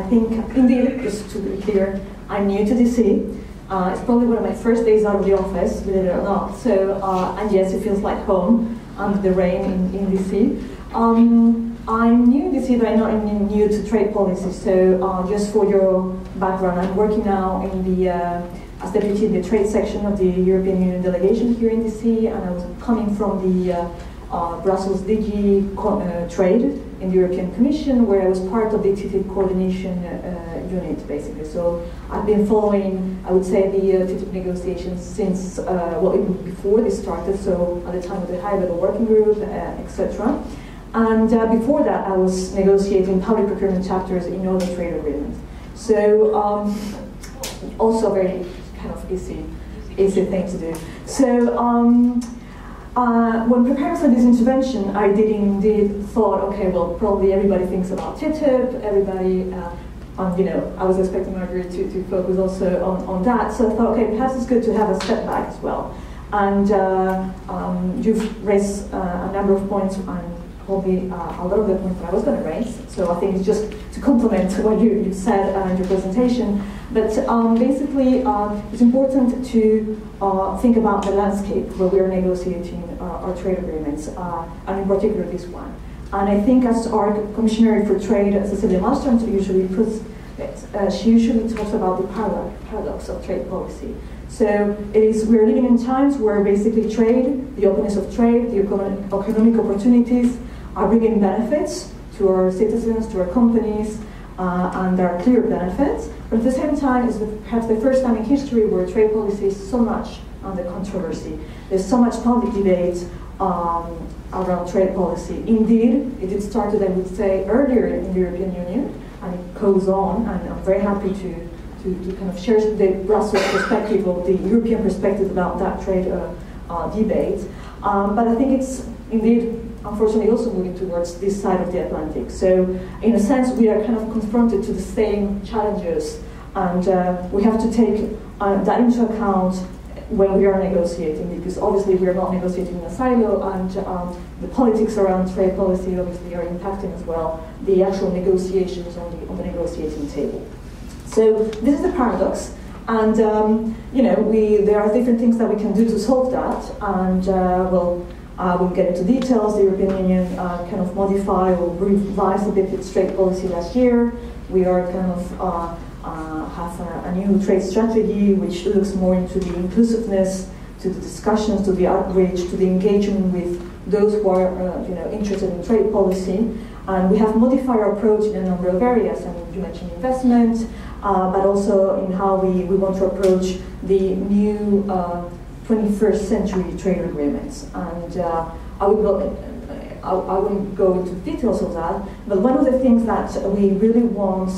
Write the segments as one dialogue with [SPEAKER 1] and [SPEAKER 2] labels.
[SPEAKER 1] think, indeed, just to be clear, I'm new to DC. It's probably one of my first days out of the office, believe it or not. So, and yes, it feels like home under the rain in DC. I'm new in DC, but I'm not new to trade policy. So, just for your background, I'm working now in the as deputy in the trade section of the European Union delegation here in DC, and I was coming from the Brussels DG Trade in the European Commission, where I was part of the TTIP coordination unit, basically. So I've been following, I would say, the TTIP negotiations since, well, even before they started, so at the time of the high-level working group, etc. And before that, I was negotiating public procurement chapters in all the trade agreements. So also very kind of easy thing to do. So when preparing for this intervention, I did indeed thought, okay, well, probably everybody thinks about TTIP, everybody, you know, I was expecting Marjorie to focus also on that, so I thought, okay, perhaps it's good to have a step back as well. And you've raised a number of points, and probably a lot of the points that I was going to raise, so I think it's just to complement what you said in your presentation. But basically, it's important to think about the landscape where we are negotiating our trade agreements, and in particular this one. And I think, as our Commissioner for Trade, Cecilia Malmström, usually puts it, she usually talks about the paradox of trade policy. So we're living in times where basically trade, the openness of trade, the economic opportunities are bringing benefits to our citizens, to our companies, and there are clear benefits. But at the same time, it's perhaps the first time in history where trade policy is so much under controversy. There's so much public debate around trade policy. Indeed, it started, I would say, earlier in the European Union, and it goes on, and I'm very happy to kind of share the Brussels perspective or the European perspective about that trade debate. But I think it's indeed, unfortunately, also moving towards this side of the Atlantic. So in a sense, we are kind of confronted to the same challenges, and we have to take that into account when we are negotiating, because obviously we are not negotiating in a silo, and the politics around trade policy obviously are impacting as well the actual negotiations on the negotiating table. So this is the paradox, and you know, there are different things that we can do to solve that, and we'll get into details. The European Union kind of modified or revised a bit its trade policy last year. We are kind of have a new trade strategy which looks more into the inclusiveness, to the discussions, to the outreach, to the engagement with those who are you know, interested in trade policy. And we have modified our approach in a number of areas. I mean, you mentioned investment, but also in how we want to approach the new 21st century trade agreements. And I wouldn't go into details of that, but one of the things that we really want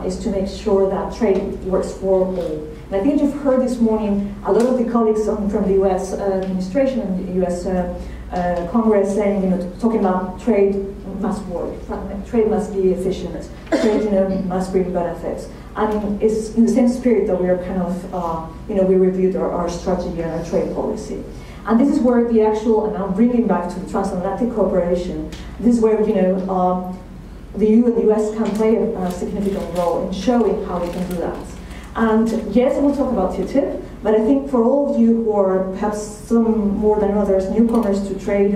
[SPEAKER 1] is to make sure that trade works for all. And I think you've heard this morning a lot of the colleagues from the US administration and the US Congress saying, you know, talking about trade must work, trade must be efficient, trade, you know, must bring benefits. And it's in the same spirit that we are kind of, you know, we reviewed our strategy and our trade policy. And this is where the actual, and I'm bringing back to the Transatlantic cooperation, this is where, you know, the EU and the US can play a significant role in showing how we can do that. And yes, I will talk about TTIP, but I think for all of you who are perhaps some more than others newcomers to trade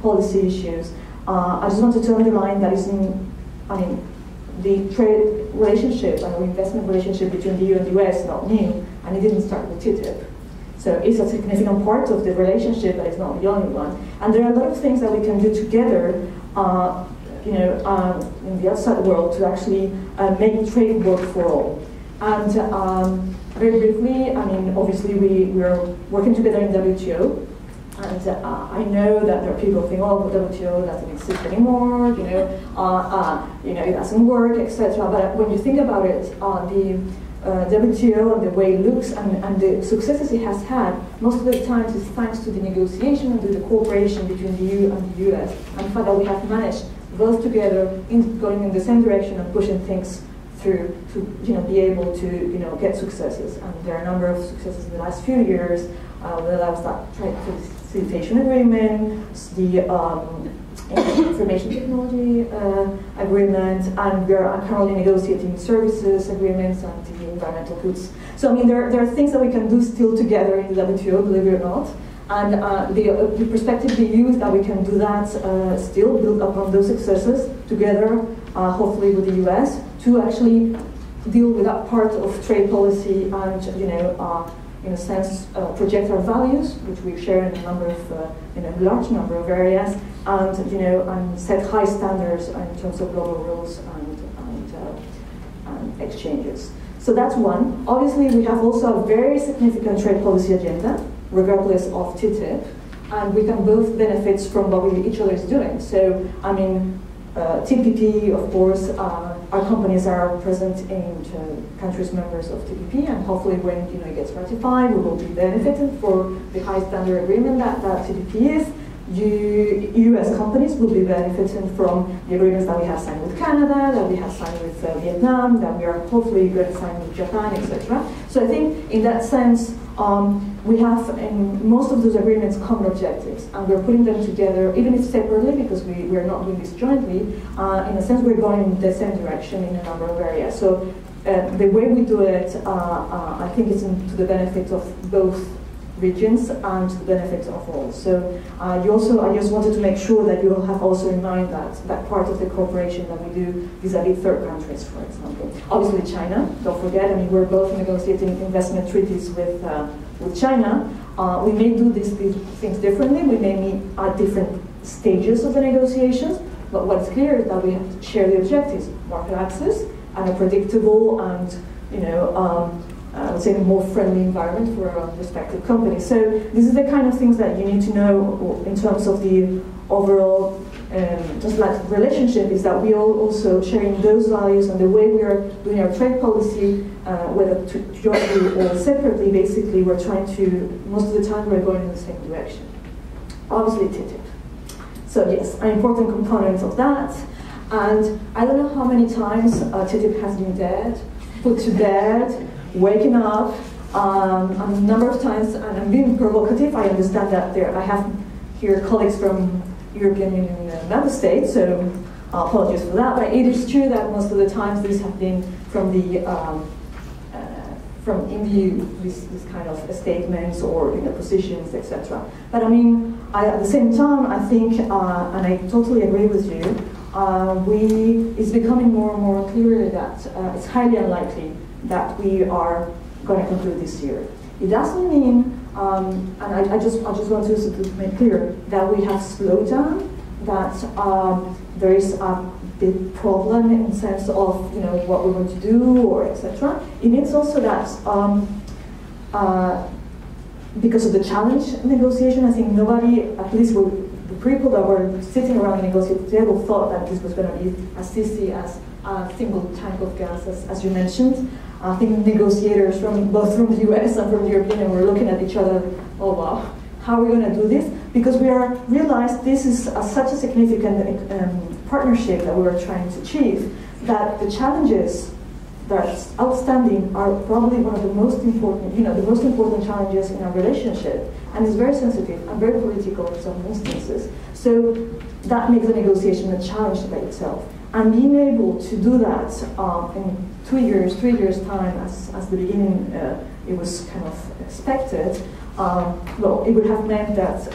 [SPEAKER 1] policy issues, I just wanted to underline that the trade relationship and the investment relationship between the EU and the US is not new, and it didn't start with TTIP. So it's a significant part of the relationship, but it's not the only one. And there are a lot of things that we can do together, you know, in the outside world to actually make trade work for all. And very briefly, I mean, obviously we are working together in WTO, and I know that there are people who think, oh, the WTO doesn't exist anymore, you know, it doesn't work, etc. But when you think about it, the WTO and the way it looks and the successes it has had, most of the times is thanks to the negotiation and to the cooperation between the EU and the US, and the fact that we have managed both together going in the same direction and pushing things through to, you know, be able to, you know, get successes. And there are a number of successes in the last few years, whether that was that trade facilitation agreement, the information technology agreement, and we are currently negotiating services agreements and the environmental goods. So I mean, there are things that we can do still together in the WTO, believe it or not. And the perspective we use that we can do that still, build upon those successes together, hopefully with the US, to actually deal with that part of trade policy and, in a sense, project our values, which we share in a number of, large number of areas, and, and set high standards in terms of global rules and exchanges. So that's one. Obviously, we have also a very significant trade policy agenda, regardless of TTIP, and we can both benefit from what each other is doing. So, I mean, TPP, of course, our companies are present in countries members of TPP, and hopefully when it gets ratified, we will be benefiting for the high standard agreement that TPP is. US companies will be benefiting from the agreements that we have signed with Canada, that we have signed with Vietnam, that we are hopefully going to sign with Japan, etc. So I think in that sense, we have in most of those agreements common objectives, and we're putting them together, even if separately, because we are not doing this jointly. In a sense, we're going in the same direction in a number of areas. So the way we do it, I think is to the benefit of both regions and the benefit of all. So I just wanted to make sure that you will have also in mind that part of the cooperation that we do vis-a-vis third countries, for example. Obviously China, don't forget, I mean, we're both negotiating investment treaties with China. We may do these things differently, we may meet at different stages of the negotiations, but what's clear is that we have to share the objectives, market access, and a predictable and, I would say a more friendly environment for our respective companies. So this is the kind of things that you need to know in terms of the overall just like relationship, is that we are also sharing those values, and the way we are doing our trade policy, whether jointly or separately, basically we're trying to, most of the time we're going in the same direction. Obviously TTIP. So yes, an important component of that. And I don't know how many times TTIP has been dead, put to bed, waking up, a number of times, and I'm being provocative. I understand that I have here colleagues from European Union member states, so apologies for that. But it is true that most of the times these have been from the these kind of statements or positions, etc. But I mean, at the same time, I think, and I totally agree with you, it's becoming more and more clear that it's highly unlikely that we are going to conclude this year. It doesn't mean, and I just want to make clear that we have slowed down, that there is a big problem in the sense of what we want to do or etc. It means also that because of the challenge negotiation, I think nobody, at least the people that were sitting around the negotiating table, thought that this was going to be as easy as a single tank of gas, as you mentioned. I think negotiators both from the US and from the European Union were looking at each other, oh wow, how are we going to do this? Because we realized this is such a significant partnership that we were trying to achieve, that the challenges that are outstanding are probably one of the most important, the most important challenges in our relationship. And it's very sensitive and very political in some instances. So that makes the negotiation a challenge by itself. And being able to do that in 3 years time, as the beginning it was kind of expected, well, it would have meant that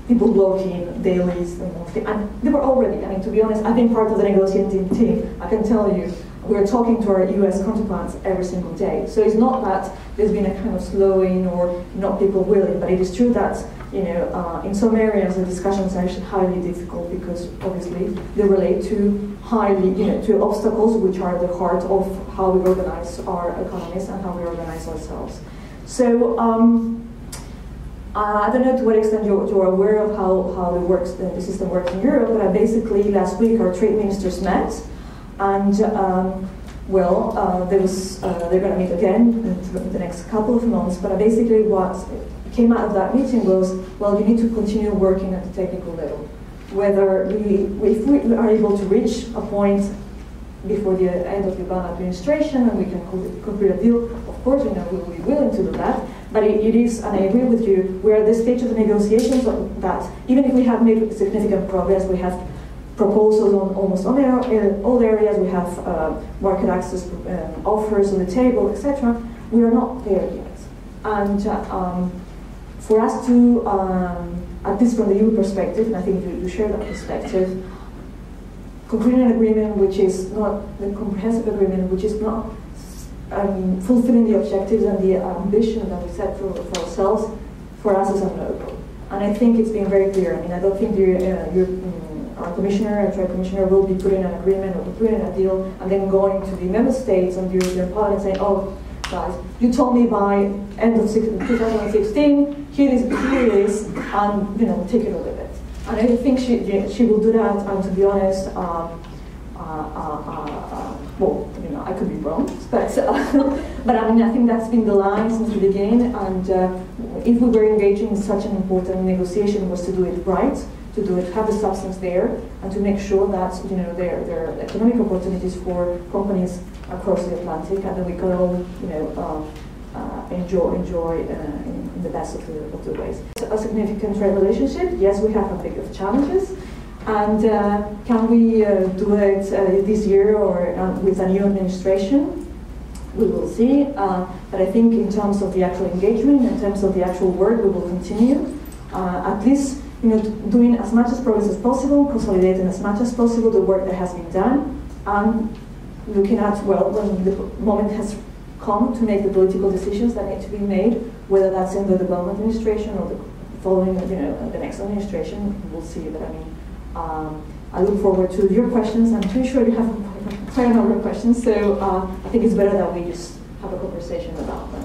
[SPEAKER 1] people working dailies and they were already, I mean, to be honest, I've been part of the negotiating team. I can tell you, we're talking to our US counterparts every single day. So it's not that there's been a kind of slowing or not people willing, but it is true that in some areas the discussions are actually highly difficult, because obviously they relate to to obstacles which are the heart of how we organize our economies and how we organize ourselves. So I don't know to what extent you're aware of how the system works in Europe, but basically last week our trade ministers met, and they're going to meet again in the next couple of months. But basically what came out of that meeting was, well, you need to continue working at the technical level. If we are able to reach a point before the end of the Obama administration, and we can conclude a deal. Of course, we will be willing to do that. But it is, and I agree with you, we're at the stage of the negotiations that even if we have made significant progress, we have proposals on almost all areas, we have market access offers on the table, etc. We are not there yet. And for us to, at least from the EU perspective, and I think you share that perspective, concluding an agreement which is not the comprehensive agreement, which is not fulfilling the objectives and the ambition that we set for ourselves, for us is a no-go. And I think it's been very clear. I mean, I don't think our commissioner and trade commissioner will be putting an agreement or putting a deal and then going to the member states and the European Parliament saying, oh, guys, you told me by end of 2016, here it is, and take it or leave it. And I think she will do that. And to be honest, well, I could be wrong, but I mean, I think that's been the line since the beginning. And if we were engaging in such an important negotiation, was to do it right, to do it, have the substance there, and to make sure that there are economic opportunities for companies across the Atlantic, and that we can all enjoy in the best of the ways. A significant trade relationship. Yes, we have a big of challenges. And can we do it this year or with a new administration? We will see. But I think in terms of the actual engagement, in terms of the actual work, we will continue. At least doing as much as progress as possible, consolidating as much as possible the work that has been done, and looking at, well, when the moment has come to make the political decisions that need to be made, whether that's in the development administration or the following, the next administration, we'll see. But I mean, I look forward to your questions. I'm pretty sure you have quite a number of questions, so I think it's better that we just have a conversation about them.